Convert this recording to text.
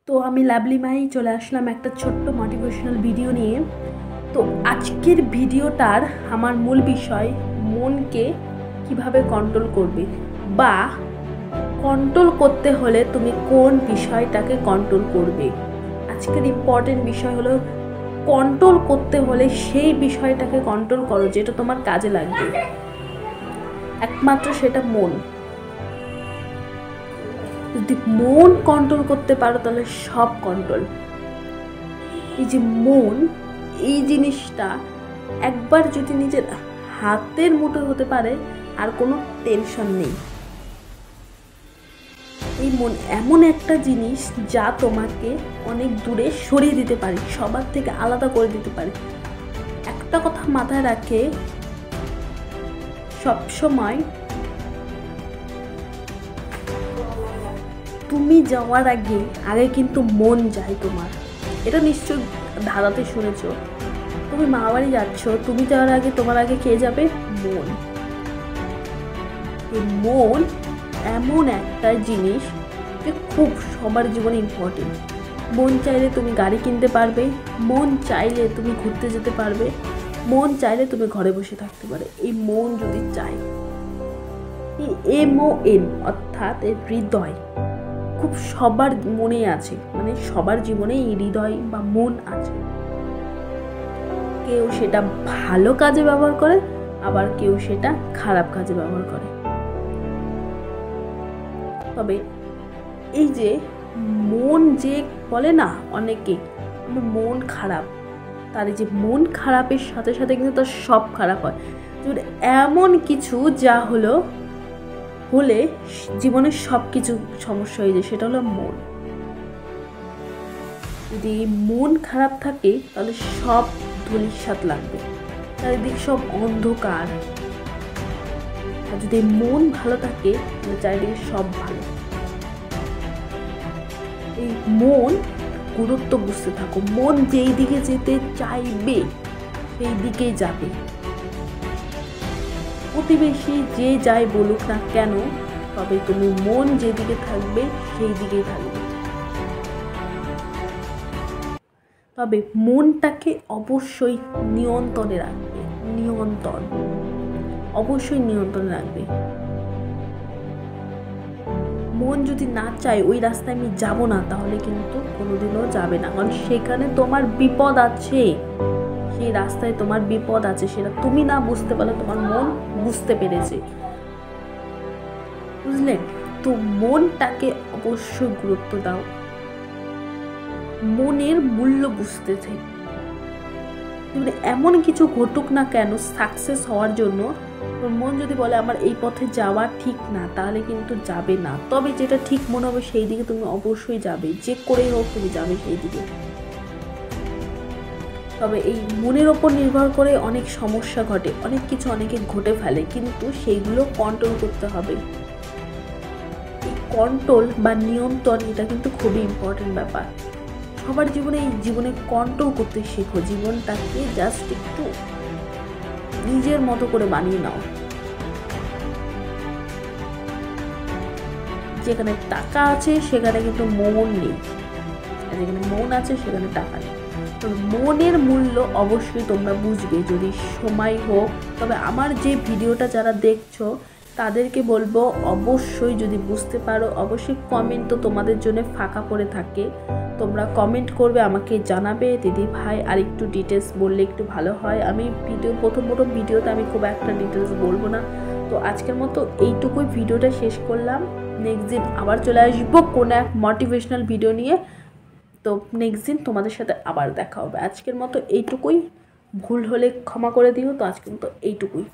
তো আমি লাভলি মাই চলে আসলাম একটা ছোট্ট মোটিভেশনাল ভিডিও নিয়ে। তো আজকের ভিডিওটার আমার মূল বিষয় মনকে কিভাবে কন্ট্রোল করবে, বা কন্ট্রোল করতে হলে তুমি কোন বিষয়টাকে কন্ট্রোল করবে। আজকের ইম্পর্টেন্ট বিষয় হলো কন্ট্রোল করতে হলে সেই বিষয়টাকে কন্ট্রোল করো যেটা তোমার কাজে লাগবে, একমাত্র সেটা মন। যদি মন কন্ট্রোল করতে পারো তাহলে সব কন্ট্রোল। এই যে মন, এই জিনিসটা একবার যদি নিজের হাতের মুঠো হতে পারে আর কোনো টেনশন নেই। এই মন এমন একটা জিনিস যা তোমাকে অনেক দূরে সরিয়ে দিতে পারে, সবার থেকে আলাদা করে দিতে পারে। একটা কথা মাথায় রাখে, সবসময় তুমি যাওয়ার আগে কিন্তু মন যায় তোমার। এটা নিশ্চয় ধাঁধাতে শুনেছ। তুমি মা বাড়ি যাচ্ছ, তুমি যাওয়ার আগে তোমার আগে কে যাবে? মন। এই মন এমন একটা জিনিস যে খুব সবার জীবনে ইম্পর্টেন্ট। মন চাইলে তুমি গাড়ি কিনতে পারবে, মন চাইলে তুমি ঘুরতে যেতে পারবে, মন চাইলে তুমি ঘরে বসে থাকতে পারে, এই মন যদি চায়। এই MON অর্থাৎ এই হৃদয় খুব সবার মনে আছে, মানে সবার জীবনে এই হৃদয় বা মন আছে। কেউ সেটা ভালো কাজে ব্যবহার করে, আবার কেউ সেটা খারাপ কাজে ব্যবহার করে। তবে এই যে মন, যে বলে না অনেকে আমার মন খারাপ, তার এই যে মন খারাপের সাথে সাথে কিন্তু তার সব খারাপ হয়। এমন কিছু যা হলে জীবনের সব কিছু সমস্যা হয়ে যায়, সেটা হলো মন। যদি মন খারাপ থাকে তাহলে সব ধূলিসাৎ লাগবে, চারিদিকে সব অন্ধকার। আর যদি মন ভালো থাকে তাহলে চারিদিকে সব ভালো। এই মন গুরুত্ব বুঝতে থাকো। মন যেই দিকে যেতে চাইবে সেই দিকেই যাবে। প্রতিবেশী যে যাই বলুক না কেন, তবে তুমি মন যেদিকে থাকবে সেই দিকেই থাকবে। তবে মনটাকে অবশ্যই নিয়ন্ত্রণে রাখবে, অবশ্যই নিয়ন্ত্রণে রাখবে। মন যদি না চায় ওই রাস্তায় আমি যাব না, তাহলে কিন্তু কোনোদিনও যাবে না, কারণ সেখানে তোমার বিপদ আছে। সেই রাস্তায় তোমার বিপদ আছে, সেটা তুমি না বুঝতে পারলে তোমার মন বুঝতে পেরেছে, বুঝলেন? তো মনটাকে অবশ্যই গুরুত্ব দাও, মনের মূল্য বুঝতেছে। এমন কিছু ঘটুক না কেন সাকসেস হওয়ার জন্য, তোর মন যদি বলে আমার এই পথে যাওয়া ঠিক না, তাহলে কিন্তু যাবে না। তবে যেটা ঠিক মনে হবে সেই দিকে তুমি অবশ্যই যাবে, যে করেই হোক তুমি যাবে সেই দিকে। তবে এই মনের ওপর নির্ভর করে অনেক সমস্যা ঘটে, অনেক কিছু অনেকে ঘটে ফেলে, কিন্তু সেইগুলো কন্ট্রোল করতে হবে। এই কন্ট্রোল বা নিয়ন্ত্রণ, এটা কিন্তু খুবই ইম্পর্টেন্ট ব্যাপার। সবার জীবনে কন্ট্রোল করতে শেখো। জীবনটাকে জাস্ট একটু নিজের মতো করে বানিয়ে নাও। যেখানে টাকা আছে সেখানে কিন্তু মন নেই, আর যেখানে মন আছে সেখানে টাকা নেই। তো মনের মূল্য অবশ্যই তোমরা বুঝবে যদি সময় হোক। তবে আমার যে ভিডিওটা যারা দেখছো তাদেরকে বলবো, অবশ্যই যদি বুঝতে পারো, অবশ্যই কমেন্ট তো তোমাদের জন্য ফাঁকা করে থাকে, তোমরা কমেন্ট করবে, আমাকে জানাবে দিদি ভাই আর একটু ডিটেলস বললে একটু ভালো হয়। আমি প্রথম ভিডিওতে আমি খুব একটা ডিটেলস বলবো না। তো আজকের মতো এইটুকুই, ভিডিওটা শেষ করলাম। নেক্সট দিন আবার চলে আসবো কোনো এক মোটিভেশনাল ভিডিও নিয়ে। তো নেক্সট দিন তোমাদের সাথে আবার দেখা হবে। আজকের মতো এইটুকুই, ভুল হলে ক্ষমা করে দিও। তো আজকের মতো এইটুকুই।